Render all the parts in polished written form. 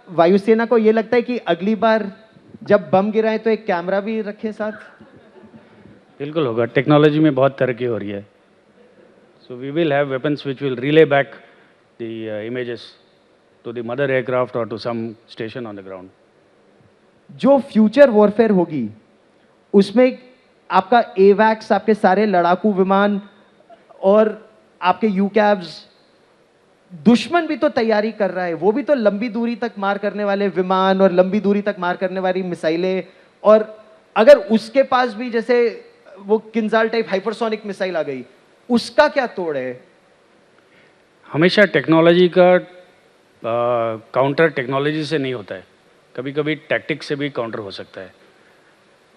वायुसेना को ये लगता है कि अगली बार जब बम गिराए तो एक कैमरा भी रखें साथ? बिल्कुल होगा, टेक्नोलॉजी में बहुत तरक्की हो रही है. So we will have weapons which will relay back the images to the mother aircraft or to some station on the ground. जो फ्यूचर वॉरफेयर होगी उसमें आपका एवैक्स, आपके सारे लड़ाकू विमान और आपके यूकैव्स, दुश्मन भी तो तैयारी कर रहा है, वो भी तो लंबी दूरी तक मार करने वाले विमान और लंबी दूरी तक मार करने वाली मिसाइलें, और अगर उसके पास भी जैसे वो किंजाल टाइप हाइपरसोनिक मिसाइल आ गई, उसका क्या तोड़ है? हमेशा टेक्नोलॉजी का काउंटर टेक्नोलॉजी से नहीं होता है, कभी कभी टैक्टिक से भी काउंटर हो सकता है.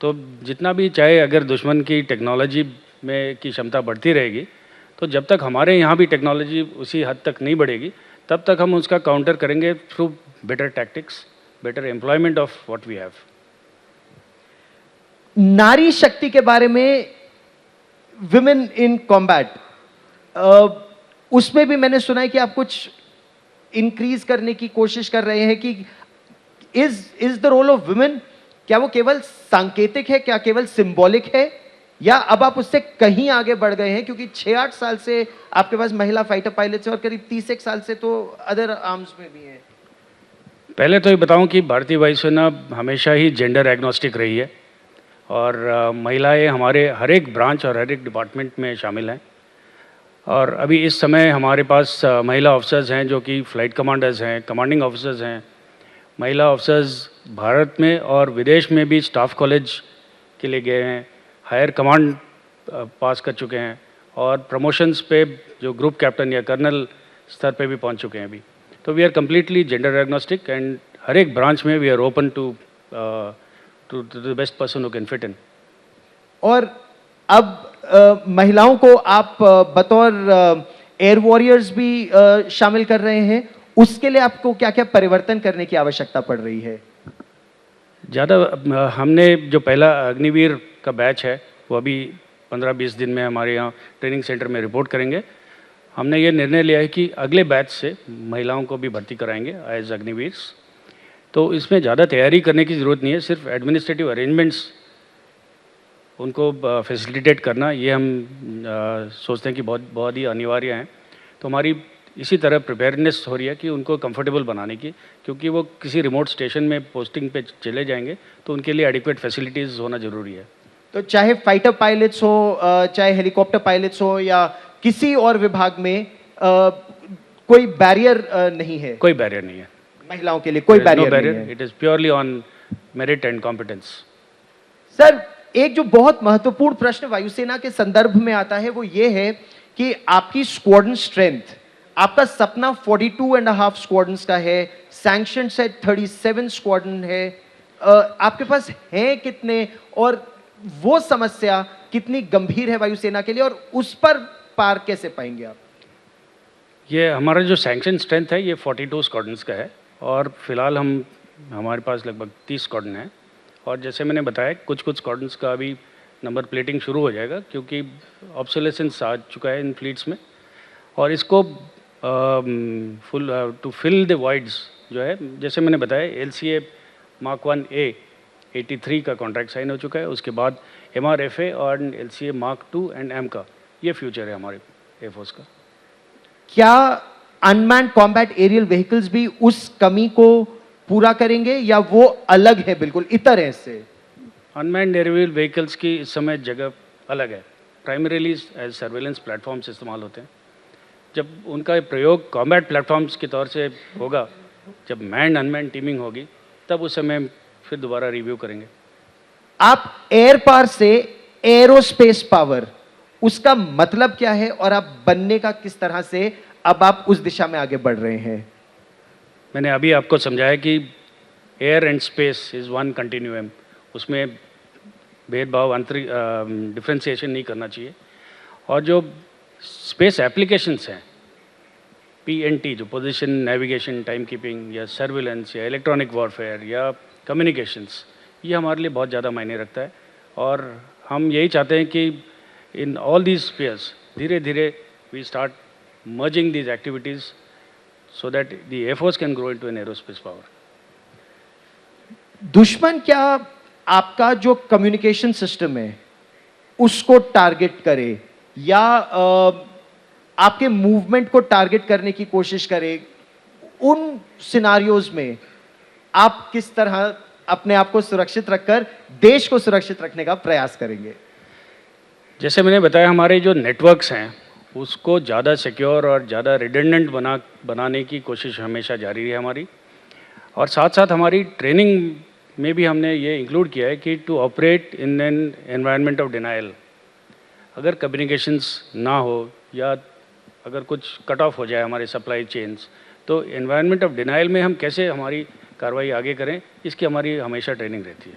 तो जितना भी चाहे अगर दुश्मन की टेक्नोलॉजी में की क्षमता बढ़ती रहेगी, तो जब तक हमारे यहाँ भी टेक्नोलॉजी उसी हद तक नहीं बढ़ेगी, तब तक हम उसका काउंटर करेंगे through better tactics, better employment of what we have. नारी शक्ति के बारे में, विमेन इन कॉम्बैट, उसमें भी मैंने सुना है कि आप कुछ इंक्रीज करने की कोशिश कर रहे हैं कि is the role of women, क्या वो केवल सांकेतिक है, क्या केवल सिंबॉलिक है, या अब आप उससे कहीं आगे बढ़ गए हैं? क्योंकि 6-8 साल से आपके पास महिला फाइटर पायलट्स है और करीब 30 साल से तो अदर आर्म्स में भी हैं. पहले तो ये बताऊं कि भारतीय वायुसेना हमेशा ही जेंडर एग्नोस्टिक रही है और महिलाएं हमारे हर एक ब्रांच और हर एक डिपार्टमेंट में शामिल हैं. और अभी इस समय हमारे पास महिला ऑफिसर्स हैं जो कि फ़्लाइट कमांडर्स हैं, कमांडिंग ऑफिसर्स हैं. महिला ऑफिसर्स भारत में और विदेश में भी स्टाफ कॉलेज के लिए गए हैं, हायर कमांड पास कर चुके हैं और प्रमोशंस पे जो ग्रुप कैप्टन या कर्नल स्तर पे भी पहुंच चुके हैं अभी. तो we are completely gender agnostic and हर एक ब्रांच में we are open to the best person who can fit in. और अब महिलाओं को आप बतौर एयर वॉरियर्स भी शामिल कर रहे हैं, उसके लिए आपको क्या क्या परिवर्तन करने की आवश्यकता पड़ रही है? ज़्यादा हमने जो पहला अग्निवीर का बैच है वो अभी 15-20 दिन में हमारे यहाँ ट्रेनिंग सेंटर में रिपोर्ट करेंगे. हमने ये निर्णय लिया है कि अगले बैच से महिलाओं को भी भर्ती कराएंगे एज अग्निवीर्स. तो इसमें ज़्यादा तैयारी करने की ज़रूरत नहीं है, सिर्फ एडमिनिस्ट्रेटिव अरेंजमेंट्स उनको फैसिलिटेट करना, ये हम सोचते हैं कि बहुत बहुत ही अनिवार्य हैं. तो हमारी इसी तरह प्रिपेयरनेस हो रही है कि उनको कंफर्टेबल बनाने की, क्योंकि वो किसी रिमोट स्टेशन में पोस्टिंग पे चले जाएंगे तो उनके लिए एडिक्वेट फैसिलिटीज़ होना ज़रूरी है. तो चाहे फाइटर पायलट्स हो, चाहे हेलीकॉप्टर पायलट्स हो, या किसी और विभाग में कोई बैरियर नहीं है? कोई बैरियर नहीं है महिलाओं के लिए कोई बैरियर नहीं है? It is purely on merit and competence. Sir, एक जो बहुत महत्वपूर्ण प्रश्न वायुसेना के संदर्भ में आता है वो ये है कि आपकी स्क्वाड्रन स्ट्रेंथ, आपका सपना 42.5 स्क्वाड्रन्स का है, सैंक्शन से 37 स्क्वाड्रन है, आपके पास हैं कितने, और वो समस्या कितनी गंभीर है वायुसेना के लिए, और उस पर पार कैसे पाएंगे आप? ये हमारा जो सैंक्शन स्ट्रेंथ है ये 42 स्क्वाड्रन्स का है और फिलहाल हमारे पास लगभग 30 स्क्वाड्रन हैं. और जैसे मैंने बताया कुछ कुछ स्क्वाड्रन्स का अभी नंबर प्लेटिंग शुरू हो जाएगा क्योंकि ऑब्सोलेसेंस आ चुका है इन फ्लीट्स में. और इसको टू फिल द वॉइड्स जो है, जैसे मैंने बताया LCA Mark 1A 83 का कॉन्ट्रैक्ट साइन हो चुका है. उसके बाद MRFA और LCA Mark 2 एंड M का ये फ्यूचर है हमारे एयरफोर्स का. क्या अनमैन्ड कॉम्बैट एरियल व्हीकल्स भी उस कमी को पूरा करेंगे या वो अलग है, बिल्कुल इतर है इससे? अनमैन्ड एरियल व्हीकल्स की इस समय जगह अलग है. प्राइमरीली एज सर्वेलेंस प्लेटफॉर्म्स इस्तेमाल होते हैं. जब उनका प्रयोग कॉम्बैट प्लेटफॉर्म्स के तौर से होगा, जब मैंड अनमैन्ड टीमिंग होगी, तब उस समय फिर दोबारा रिव्यू करेंगे. आप एयर पावर से एरोस्पेस पावर, उसका मतलब क्या है और आप बनने का किस तरह से अब आप उस दिशा में आगे बढ़ रहे हैं? मैंने अभी आपको समझाया कि air and space is one continuum. उसमें भेदभाव डिफ्रेंसिएशन नहीं करना चाहिए. और जो स्पेस एप्लीकेशंस हैं, PNT जो पोजीशन नेविगेशन टाइम कीपिंग या सर्विलेंस या इलेक्ट्रॉनिक वॉरफेयर या कम्युनिकेशंस, ये हमारे लिए बहुत ज़्यादा मायने रखता है. और हम यही चाहते हैं कि इन ऑल दीज स्पेयर्स धीरे धीरे we start merging these activities so that the Air Force can grow into an aerospace power. दुश्मन क्या आपका जो कम्युनिकेशन सिस्टम है उसको टारगेट करे या आपके मूवमेंट को टारगेट करने की कोशिश करे, उन सिनारियोज में आप किस तरह अपने आप को सुरक्षित रखकर देश को सुरक्षित रखने का प्रयास करेंगे? जैसे मैंने बताया, हमारे जो नेटवर्क्स हैं उसको ज़्यादा सिक्योर और ज़्यादा रिडंडेंट बनाने की कोशिश हमेशा जारी है हमारी। और साथ साथ हमारी ट्रेनिंग में भी हमने ये इंक्लूड किया है कि to operate in an environment of denial, अगर कम्युनिकेशंस ना हो या अगर कुछ कट ऑफ हो जाए हमारे सप्लाई चेन्स, तो एनवायरनमेंट ऑफ डिनाइल में हम कैसे हमारी कार्रवाई आगे करें, इसकी हमारी हमेशा ट्रेनिंग रहती है।